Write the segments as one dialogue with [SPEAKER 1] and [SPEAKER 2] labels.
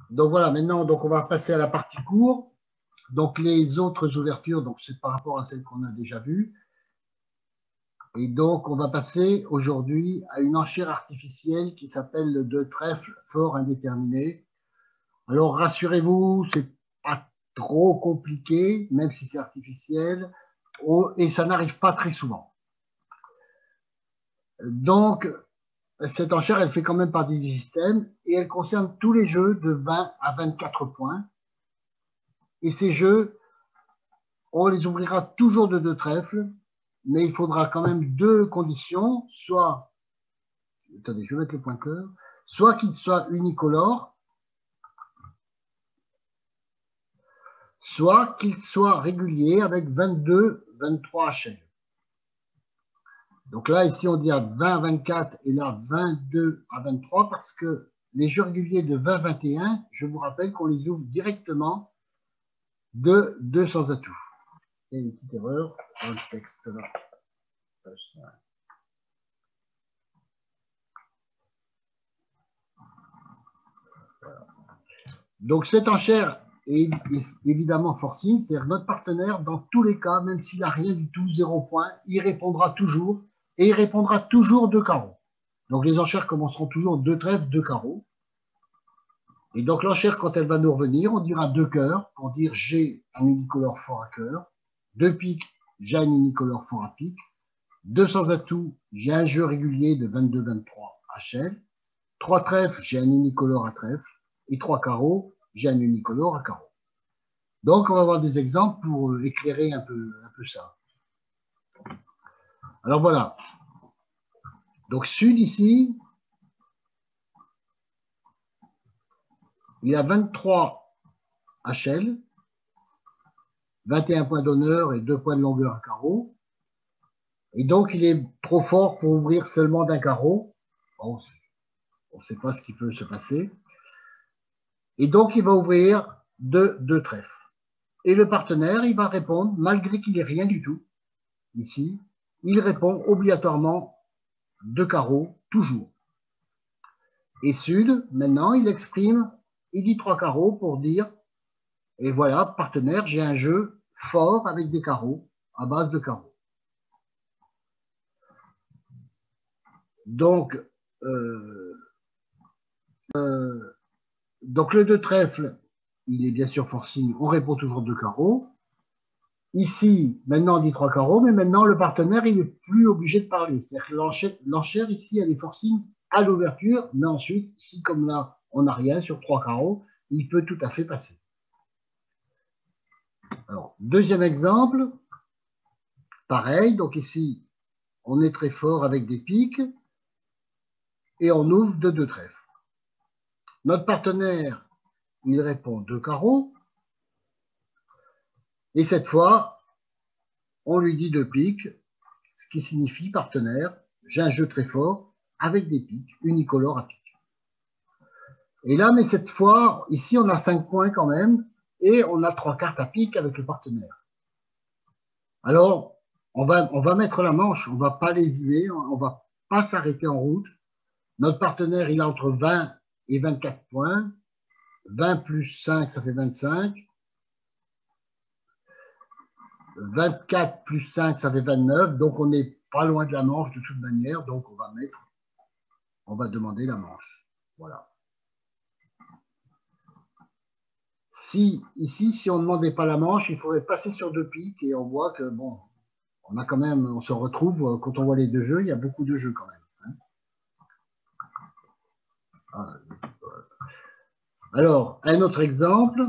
[SPEAKER 1] Donc voilà, maintenant, donc on va passer à la partie cours. Donc les autres ouvertures, donc c'est par rapport à celles qu'on a déjà vues. Et donc on va passer aujourd'hui à une enchère artificielle qui s'appelle le 2 trèfle fort indéterminé. Alors rassurez-vous, c'est pas trop compliqué, même si c'est artificiel, et ça n'arrive pas très souvent. Donc cette enchère, elle fait quand même partie du système et elle concerne tous les jeux de 20 à 24 points. Et ces jeux, on les ouvrira toujours de 2 trèfles, mais il faudra quand même deux conditions, soit, attendez, je vais mettre le pointeur, soit qu'il soit unicolore, soit qu'il soit régulier avec 22, 23 HL. Donc là, ici, on dit à 20, 24 et là, 22 à 23 parce que les jeux réguliers de 20, 21, je vous rappelle qu'on les ouvre directement de 200 atouts. Il y a une petite erreur dans le texte là. Voilà. Donc cette enchère est évidemment forcing, c'est-à-dire notre partenaire, dans tous les cas, même s'il n'a rien du tout, 0 point, il répondra toujours, et il répondra toujours 2 carreaux. Donc les enchères commenceront toujours 2 trèfles, 2 carreaux. Et donc l'enchère, quand elle va nous revenir, on dira 2 cœurs, pour dire j'ai un unicolore fort à cœur, 2 piques, j'ai un unicolore fort à pique, 200 atouts, j'ai un jeu régulier de 22-23 HL, 3 trèfles, j'ai un unicolore à trèfle, et 3 carreaux, j'ai un unicolore à carreau. Donc, on va voir des exemples pour éclairer un peu ça. Alors voilà. Donc, Sud ici, il a 23 HL, 21 points d'honneur et 2 points de longueur à carreau. Et donc, il est trop fort pour ouvrir seulement d'un carreau. Bon, on ne sait pas ce qui peut se passer. Et donc, il va ouvrir deux trèfles. Et le partenaire, il va répondre, malgré qu'il n'ait rien du tout, ici, il répond obligatoirement 2 carreaux, toujours. Et Sud, maintenant, il exprime, il dit 3 carreaux pour dire, et voilà, partenaire, j'ai un jeu fort avec des carreaux, à base de carreaux. Donc, donc le 2 trèfle, il est bien sûr forcing, on répond toujours 2 carreaux. Ici, maintenant, on dit 3 carreaux, mais maintenant, le partenaire, il n'est plus obligé de parler. C'est-à-dire que l'enchère, ici, elle est forcing à l'ouverture, mais ensuite, si comme là, on n'a rien sur 3 carreaux, il peut tout à fait passer. Alors, deuxième exemple, pareil, donc ici, on est très fort avec des piques et on ouvre de 2 trèfles. Notre partenaire, il répond 2 carreaux et cette fois, on lui dit 2 piques, ce qui signifie partenaire, j'ai un jeu très fort avec des piques, unicolore à pique. Et là, mais cette fois, ici, on a 5 points quand même et on a 3 cartes à pique avec le partenaire. Alors, on va mettre la manche, on ne va pas lésiner, on ne va pas s'arrêter en route. Notre partenaire, il a entre 20 et 24 points. 20 plus 5, ça fait 25. 24 plus 5, ça fait 29. Donc, on n'est pas loin de la manche de toute manière. Donc, on va demander la manche. Voilà. Ici, si on ne demandait pas la manche, il faudrait passer sur 2 piques et on voit que, bon, on a quand même, on se retrouve, quand on voit les 2 jeux, il y a beaucoup de jeux quand même. Hein. Alors, un autre exemple.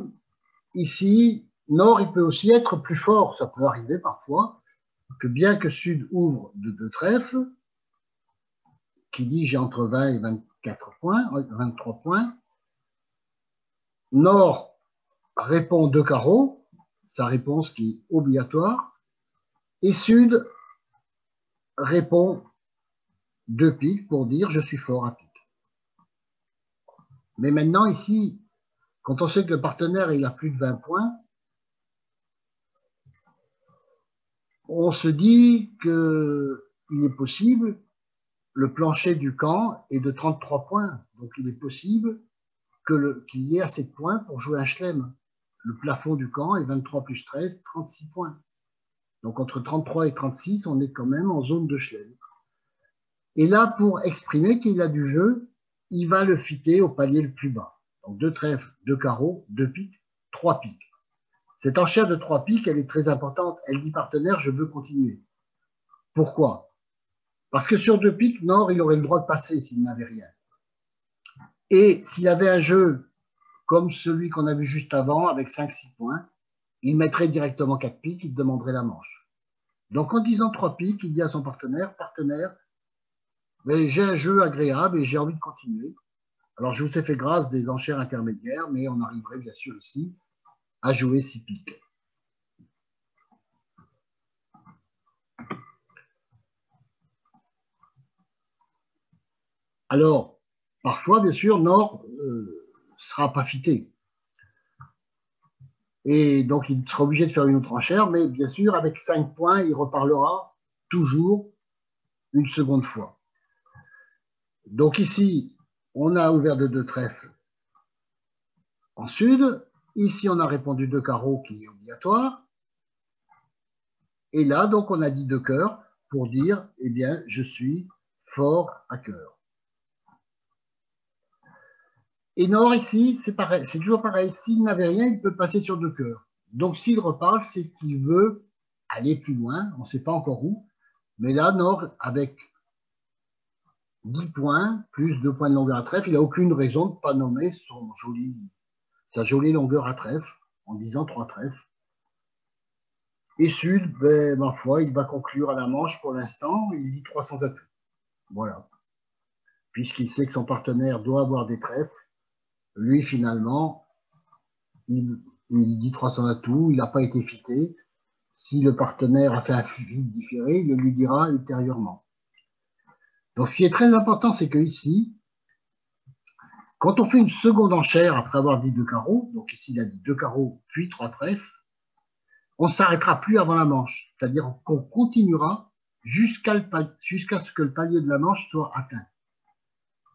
[SPEAKER 1] Ici, Nord, il peut aussi être plus fort. Ça peut arriver parfois que bien que Sud ouvre de 2 trèfles, qui dit j'ai entre 20 et 24 points, 23 points, Nord répond 2 carreaux, sa réponse qui est obligatoire, et Sud répond 2 piques pour dire je suis fort à pique. Mais maintenant, ici, quand on sait que le partenaire il a plus de 20 points, on se dit qu'il est possible, le plancher du camp est de 33 points, donc il est possible qu'il y ait assez de points pour jouer un chelem. Le plafond du camp est 23 plus 13, 36 points. Donc entre 33 et 36, on est quand même en zone de chelem. Et là, pour exprimer qu'il a du jeu, il va le fitter au palier le plus bas. Donc 2 trèfles, 2 carreaux, 2 piques, 3 piques. Cette enchère de 3 piques, elle est très importante. Elle dit partenaire, je veux continuer. Pourquoi? Parce que sur 2 piques, Nord, il aurait le droit de passer s'il n'avait rien. Et s'il avait un jeu comme celui qu'on a vu juste avant, avec 5-6 points, il mettrait directement 4 piques, il demanderait la manche. Donc en disant 3 piques, il dit à son partenaire, j'ai un jeu agréable et j'ai envie de continuer. Alors je vous ai fait grâce des enchères intermédiaires, mais on arriverait bien sûr ici à jouer 6 piques. Alors, parfois, bien sûr, Nord sera pas fité. Et donc, il sera obligé de faire une autre enchère, mais bien sûr, avec 5 points, il reparlera toujours une seconde fois. Donc ici, on a ouvert de 2 trèfles en sud. Ici, on a répondu 2 carreaux qui est obligatoire. Et là, donc, on a dit 2 cœurs pour dire, eh bien, je suis fort à cœur. Et Nord, ici, c'est pareil, c'est toujours pareil. S'il n'avait rien, il peut passer sur 2 cœurs. Donc, s'il reparle, c'est qu'il veut aller plus loin. On ne sait pas encore où. Mais là, Nord, avec 10 points, plus 2 points de longueur à trèfle, il n'a aucune raison de ne pas nommer sa jolie longueur à trèfle en disant 3 trèfles. Et Sud, ben, ma foi, il va conclure à la manche pour l'instant. Il dit 300 atouts. Voilà. Puisqu'il sait que son partenaire doit avoir des trèfles, lui, finalement, il dit 300 atouts, il n'a pas été fité. Si le partenaire a fait un fit différé, il le lui dira ultérieurement. Donc, ce qui est très important, c'est que ici, quand on fait une seconde enchère après avoir dit 2 carreaux, donc ici, il a dit 2 carreaux, puis 3 trèfles, on ne s'arrêtera plus avant la manche. C'est-à-dire qu'on continuera jusqu'à ce que le palier de la manche soit atteint.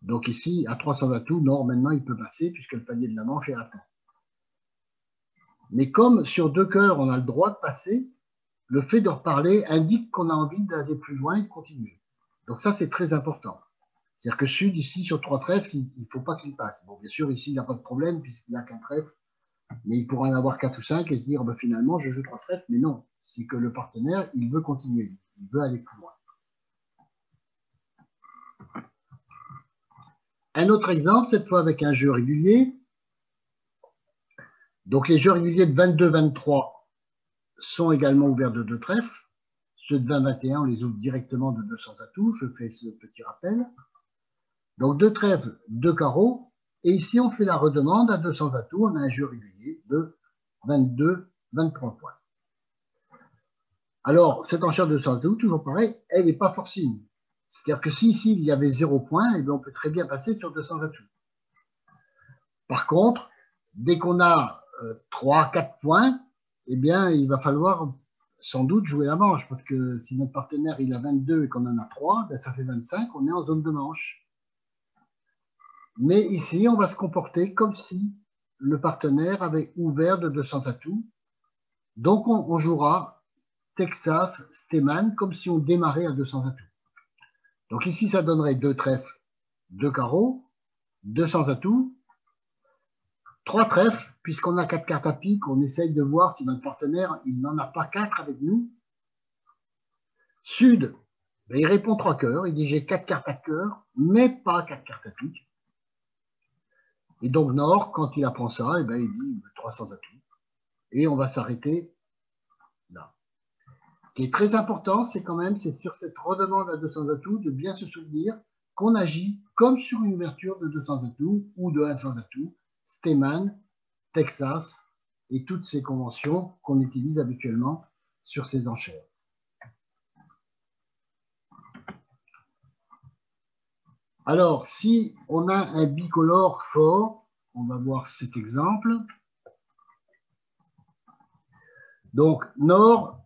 [SPEAKER 1] Donc ici, à 300 atouts, Nord, maintenant, il peut passer puisque le palier de la manche est atteint. Mais comme sur 2 cœurs, on a le droit de passer, le fait de reparler indique qu'on a envie d'aller plus loin et de continuer. Donc ça, c'est très important. C'est-à-dire que Sud, ici, sur 3 trèfles, il ne faut pas qu'il passe. Bon, bien sûr, ici, il n'a pas de problème puisqu'il n'a qu'un trèfle, mais il pourra en avoir 4 ou 5 et se dire, ben, finalement, je joue 3 trèfles, mais non. C'est que le partenaire, il veut continuer, il veut aller plus loin. Un autre exemple, cette fois avec un jeu régulier. Donc les jeux réguliers de 22-23 sont également ouverts de 2 trèfles. Ceux de 20-21, on les ouvre directement de 200 atouts. Je fais ce petit rappel. Donc 2 trèfles, 2 carreaux. Et ici, on fait la redemande à 200 atouts. On a un jeu régulier de 22-23 points. Alors, cette enchère de 200 atouts, toujours pareil, elle n'est pas forcing. C'est-à-dire que si ici, il y avait 0 point, eh bien, on peut très bien passer sur 200 atouts. Par contre, dès qu'on a 3-4 points, eh bien, il va falloir sans doute jouer la manche, parce que si notre partenaire il a 22 et qu'on en a 3, ben, ça fait 25, on est en zone de manche. Mais ici, on va se comporter comme si le partenaire avait ouvert de 200 atouts. Donc, on jouera Texas, Steeman, comme si on démarrait à 200 atouts. Donc ici, ça donnerait 2 trèfles, 2 carreaux, 200 atouts, 3 trèfles, puisqu'on a 4 cartes à pique, on essaye de voir si notre partenaire il n'en a pas 4 avec nous. Sud, ben, il répond 3 cœurs, il dit j'ai 4 cartes à cœur, mais pas 4 cartes à pique. Et donc Nord, quand il apprend ça, eh ben, il dit 300 atouts. Et on va s'arrêter là. Ce qui est très important, c'est quand même, c'est sur cette redemande à 200 atouts, de bien se souvenir qu'on agit comme sur une ouverture de 200 atouts ou de 100 atouts, Steeman, Texas et toutes ces conventions qu'on utilise habituellement sur ces enchères. Alors, si on a un bicolore fort, on va voir cet exemple. Donc, Nord,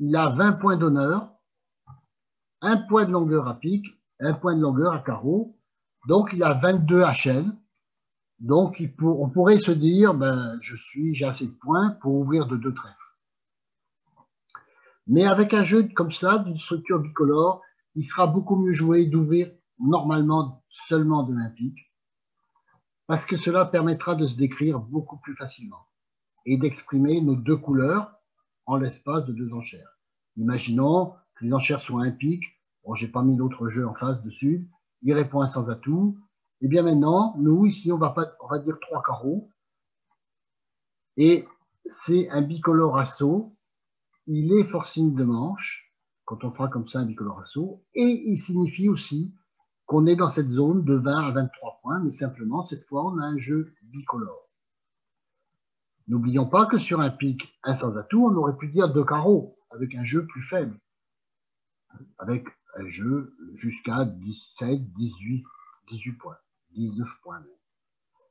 [SPEAKER 1] il a 20 points d'honneur, 1 point de longueur à pique, 1 point de longueur à carreau. Donc, il a 22 HL. Donc, on pourrait se dire, ben, j'ai assez de points pour ouvrir de 2 trèfles. Mais avec un jeu comme ça, d'une structure bicolore, il sera beaucoup mieux joué d'ouvrir normalement seulement de 1 pique, parce que cela permettra de se décrire beaucoup plus facilement et d'exprimer nos 2 couleurs en l'espace de 2 enchères. Imaginons que les enchères soient 1 pique. Bon, j'ai pas mis l'autre jeu en face dessus. Il répond un sans atout. Et bien maintenant, nous, ici, on va dire 3 carreaux. Et c'est un bicolore assaut. Il est forcing de manche, quand on fera comme ça un bicolore assaut. Et il signifie aussi qu'on est dans cette zone de 20 à 23 points, mais simplement, cette fois, on a un jeu bicolore. N'oublions pas que sur un pique, un sans atout, on aurait pu dire 2 carreaux, avec un jeu plus faible, avec un jeu jusqu'à 17, 18 points, 19 points même.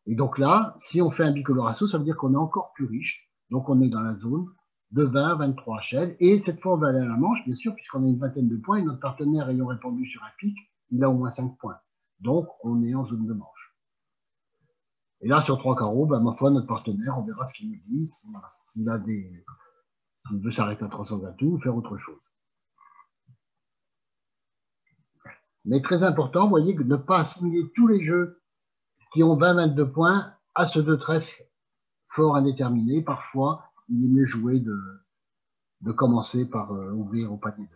[SPEAKER 1] Et donc là, si on fait un bicolore assaut, ça veut dire qu'on est encore plus riche. Donc on est dans la zone de 20 à 23 HL. Et cette fois, on va aller à la manche, bien sûr, puisqu'on a une vingtaine de points. Et notre partenaire ayant répondu sur un pique, il a au moins 5 points. Donc on est en zone de manche. Et là, sur 3 carreaux, ben, ma foi, notre partenaire, on verra ce qu'il nous dit, s'il veut s'arrêter à 300 atouts ou faire autre chose. Mais très important, vous voyez, de ne pas assimiler tous les jeux qui ont 20-22 points à ce 2 trèfles fort indéterminé. Parfois, il est mieux joué de commencer par ouvrir au panier 2.